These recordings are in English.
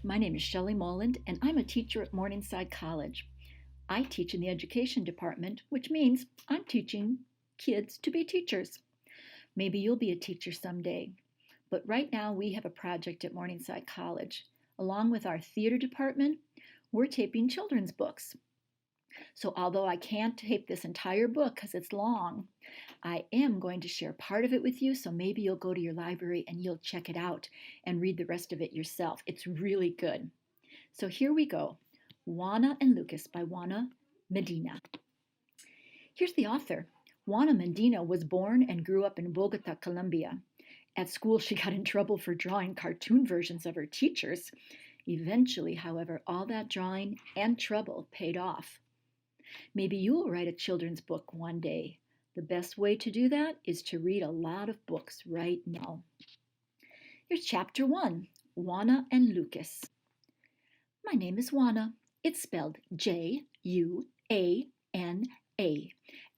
My name is Shelley Moland, and I'm a teacher at Morningside College. I teach in the education department, which means I'm teaching kids to be teachers. Maybe you'll be a teacher someday. But right now, we have a project at Morningside College. Along with our theater department, we're taping children's books. So, although I can't tape this entire book because it's long, I am going to share part of it with you. So maybe you'll go to your library and you'll check it out and read the rest of it yourself. It's really good. So here we go. Juana and Lucas by Juana Medina. Here's the author. Juana Medina was born and grew up in Bogota, Colombia. At school, she got in trouble for drawing cartoon versions of her teachers. Eventually, however, all that drawing and trouble paid off. Maybe you'll write a children's book one day. The best way to do that is to read a lot of books right now. Here's chapter 1, Juana and Lucas. My name is Juana. It's spelled Juana, and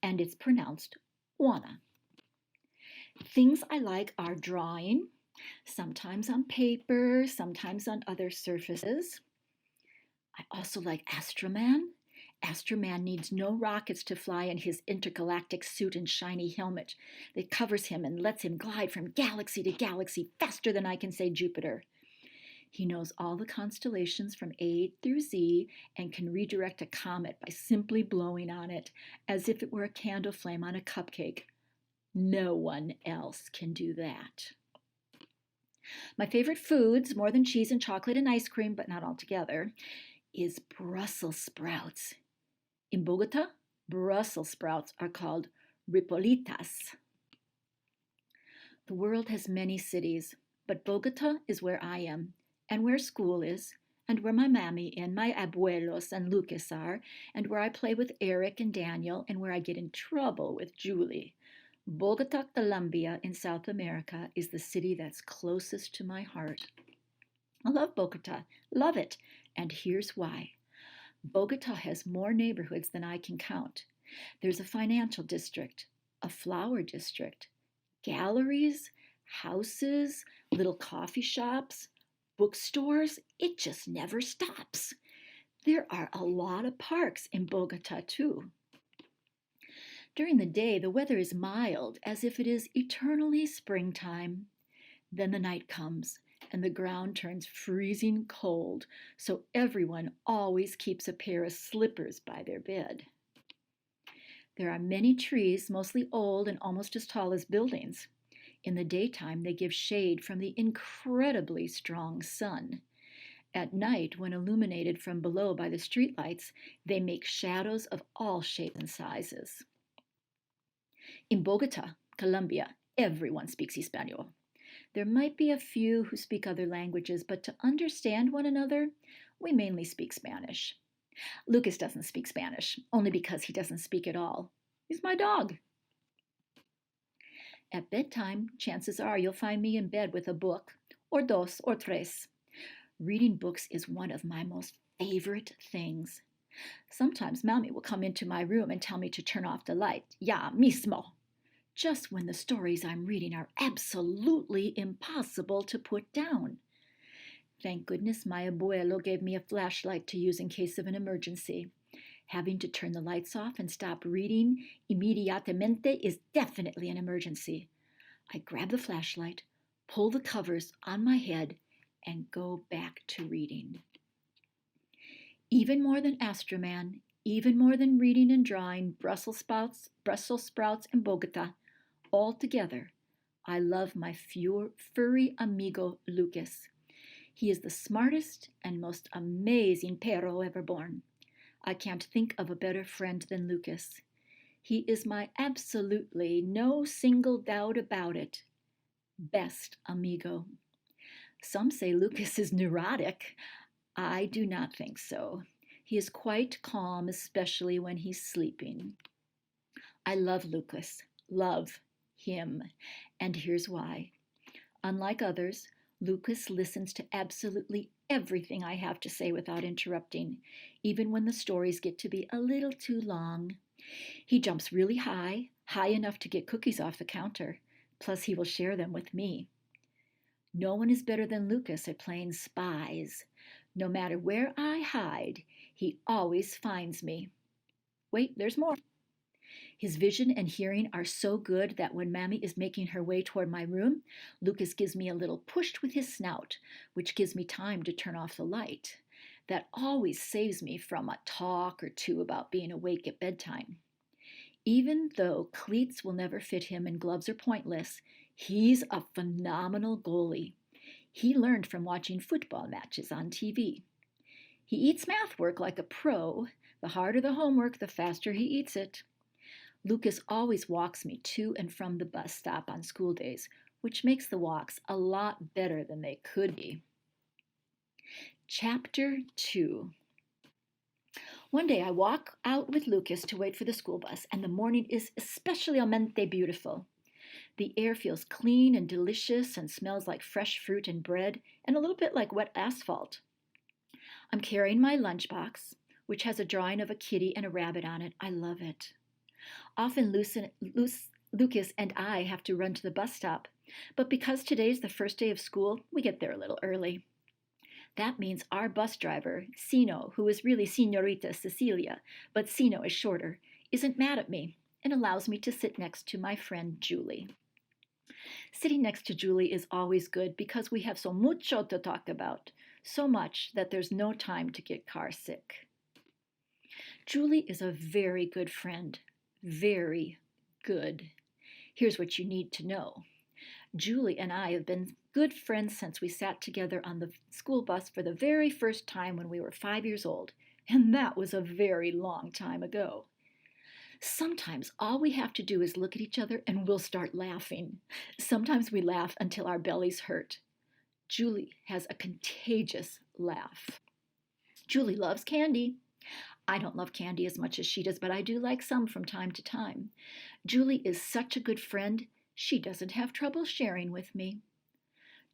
it's pronounced Juana. Things I like are drawing, sometimes on paper, sometimes on other surfaces. I also like Astroman. Astroman needs no rockets to fly in his intergalactic suit and shiny helmet that covers him and lets him glide from galaxy to galaxy faster than I can say Jupiter. He knows all the constellations from A through Z and can redirect a comet by simply blowing on it as if it were a candle flame on a cupcake. No one else can do that. My favorite foods, more than cheese and chocolate and ice cream, but not all together, is Brussels sprouts. In Bogota, Brussels sprouts are called ripolitas. The world has many cities, but Bogota is where I am, and where school is, and where my mammy and my abuelos and Lucas are, and where I play with Eric and Daniel, and where I get in trouble with Julie. Bogota, Colombia in South America is the city that's closest to my heart. I love Bogota, love it, and here's why. Bogota has more neighborhoods than I can count. There's a financial district, a flower district, galleries, houses, little coffee shops, bookstores. It just never stops. There are a lot of parks in Bogota, too. During the day, the weather is mild, as if it is eternally springtime. Then the night comes, and the ground turns freezing cold, so everyone always keeps a pair of slippers by their bed. There are many trees, mostly old and almost as tall as buildings. In the daytime, they give shade from the incredibly strong sun. At night, when illuminated from below by the streetlights, they make shadows of all shapes and sizes. In Bogota, Colombia, everyone speaks Espanol. There might be a few who speak other languages, but to understand one another, we mainly speak Spanish. Lucas doesn't speak Spanish, only because he doesn't speak at all. He's my dog. At bedtime, chances are you'll find me in bed with a book, or dos, or tres. Reading books is one of my most favorite things. Sometimes Mommy will come into my room and tell me to turn off the light. Ya mismo. Just when the stories I'm reading are absolutely impossible to put down. Thank goodness my abuelo gave me a flashlight to use in case of an emergency. Having to turn the lights off and stop reading inmediatamente is definitely an emergency. I grab the flashlight, pull the covers on my head, and go back to reading. Even more than Astroman, even more than reading and drawing Brussels sprouts in Bogota, altogether, I love my furry amigo Lucas. He is the smartest and most amazing perro ever born. I can't think of a better friend than Lucas. He is my absolutely, no single doubt about it, best amigo. Some say Lucas is neurotic. I do not think so. He is quite calm, especially when he's sleeping. I love Lucas, love him, and here's why. Unlike others, Lucas listens to absolutely everything I have to say without interrupting, even when the stories get to be a little too long. He jumps really high, high enough to get cookies off the counter, plus he will share them with me. No one is better than Lucas at playing spies. No matter where I hide, he always finds me. Wait, there's more. His vision and hearing are so good that when Mammy is making her way toward my room, Lucas gives me a little push with his snout, which gives me time to turn off the light. That always saves me from a talk or two about being awake at bedtime. Even though cleats will never fit him and gloves are pointless, he's a phenomenal goalie. He learned from watching football matches on TV. He eats math work like a pro. The harder the homework, the faster he eats it. Lucas always walks me to and from the bus stop on school days, which makes the walks a lot better than they could be. Chapter 2. One day I walk out with Lucas to wait for the school bus, and the morning is especialmente beautiful. The air feels clean and delicious and smells like fresh fruit and bread and a little bit like wet asphalt. I'm carrying my lunchbox, which has a drawing of a kitty and a rabbit on it. I love it. Often Lucas and I have to run to the bus stop, but because today's the first day of school, we get there a little early. That means our bus driver, Sino, who is really Senorita Cecilia, but Sino is shorter, isn't mad at me and allows me to sit next to my friend Julie. Sitting next to Julie is always good because we have so mucho to talk about, so much that there's no time to get car sick. Julie is a very good friend. Very good. Here's what you need to know. Julie and I have been good friends since we sat together on the school bus for the very first time when we were 5 years old, and that was a very long time ago. Sometimes all we have to do is look at each other and we'll start laughing. Sometimes we laugh until our bellies hurt. Julie has a contagious laugh. Julie loves candy. I don't love candy as much as she does, but I do like some from time to time. Julie is such a good friend, she doesn't have trouble sharing with me.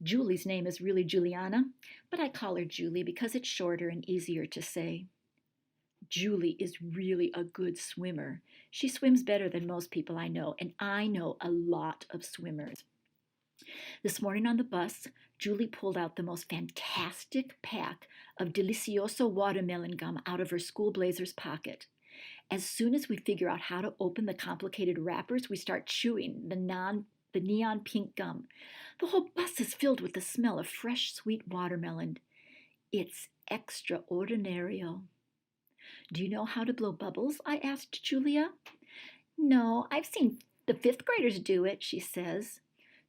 Julie's name is really Juliana, but I call her Julie because it's shorter and easier to say. Julie is really a good swimmer. She swims better than most people I know, and I know a lot of swimmers. This morning on the bus, Julie pulled out the most fantastic pack of Delicioso watermelon gum out of her school blazer's pocket. As soon as we figure out how to open the complicated wrappers, we start chewing the neon pink gum. The whole bus is filled with the smell of fresh, sweet watermelon. It's extraordinario. Do you know how to blow bubbles? I asked Julia. No, I've seen the 5th graders do it, she says.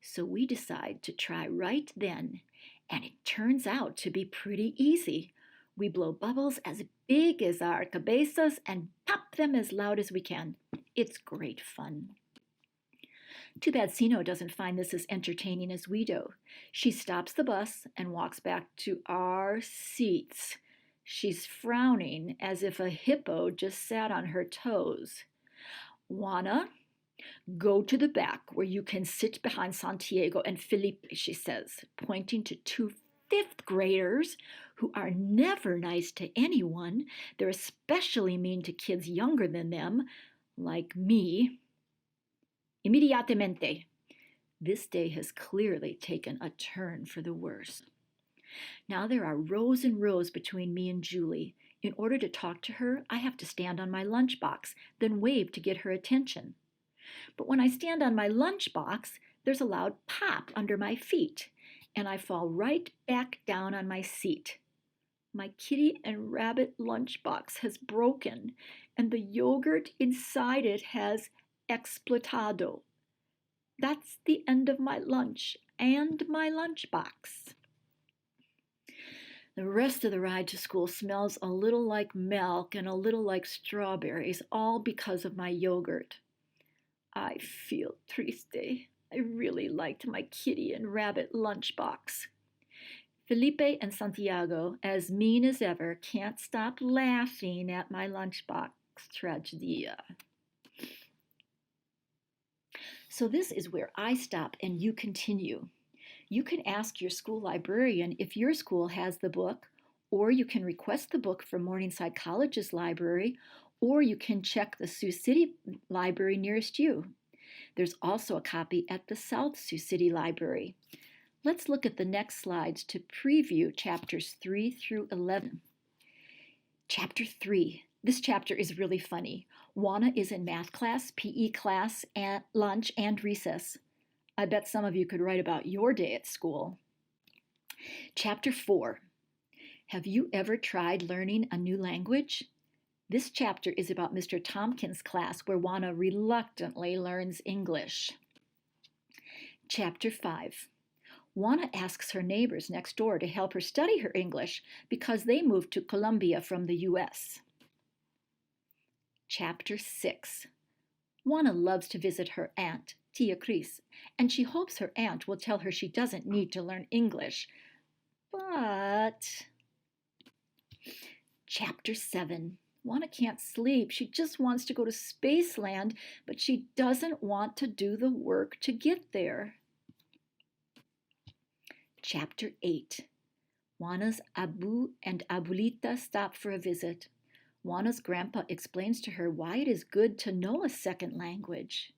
So we decide to try right then, and it turns out to be pretty easy. We blow bubbles as big as our cabezas and pop them as loud as we can. It's great fun. Too bad Sino doesn't find this as entertaining as we do. She stops the bus and walks back to our seats. She's frowning as if a hippo just sat on her toes. Juana, go to the back where you can sit behind Santiago and Felipe, she says, pointing to 2 5th graders who are never nice to anyone. They're especially mean to kids younger than them, like me. Inmediatamente. This day has clearly taken a turn for the worse. Now there are rows and rows between me and Julie. In order to talk to her, I have to stand on my lunchbox, then wave to get her attention. But when I stand on my lunchbox, there's a loud pop under my feet, and I fall right back down on my seat. My kitty and rabbit lunchbox has broken, and the yogurt inside it has explotado. That's the end of my lunch and my lunchbox. The rest of the ride to school smells a little like milk and a little like strawberries, all because of my yogurt. I feel triste. I really liked my kitty and rabbit lunchbox. Felipe and Santiago, as mean as ever, can't stop laughing at my lunchbox tragedia. So this is where I stop and you continue. You can ask your school librarian if your school has the book, or you can request the book from Morningside College's library, or you can check the Sioux City library nearest you. There's also a copy at the South Sioux City Library. Let's look at the next slides to preview chapters 3 through 11. Chapter 3. This chapter is really funny. Juana is in math class, PE class, and lunch, and recess. I bet some of you could write about your day at school. Chapter 4. Have you ever tried learning a new language? This chapter is about Mr. Tompkins' class, where Juana reluctantly learns English. Chapter 5. Juana asks her neighbors next door to help her study her English because they moved to Colombia from the US. Chapter 6. Juana loves to visit her aunt, Tia Cris, and she hopes her aunt will tell her she doesn't need to learn English. But... Chapter 7. Juana can't sleep. She just wants to go to Spaceland, but she doesn't want to do the work to get there. Chapter 8. Juana's Abu and Abuelita stop for a visit. Juana's grandpa explains to her why it is good to know a second language.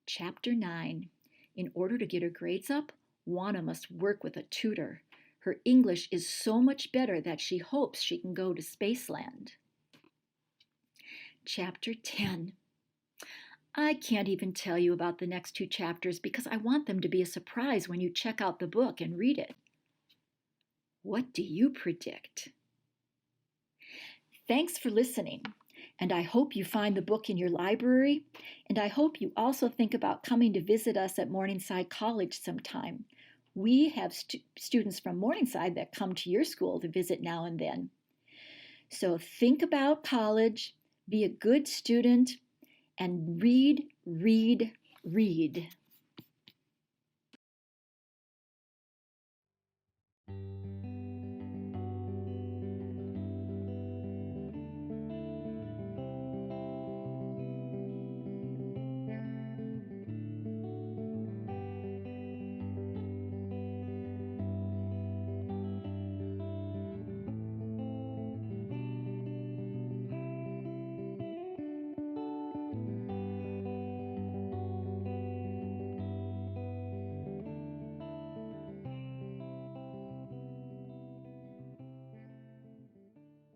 Chapter 9. In order to get her grades up, Juana must work with a tutor. Her English is so much better that she hopes she can go to Spaceland. Chapter 10. I can't even tell you about the next 2 chapters because I want them to be a surprise when you check out the book and read it. What do you predict? Thanks for listening, and I hope you find the book in your library, and I hope you also think about coming to visit us at Morningside College sometime. We have students from Morningside that come to your school to visit now and then. So think about college, be a good student, and read, read, read.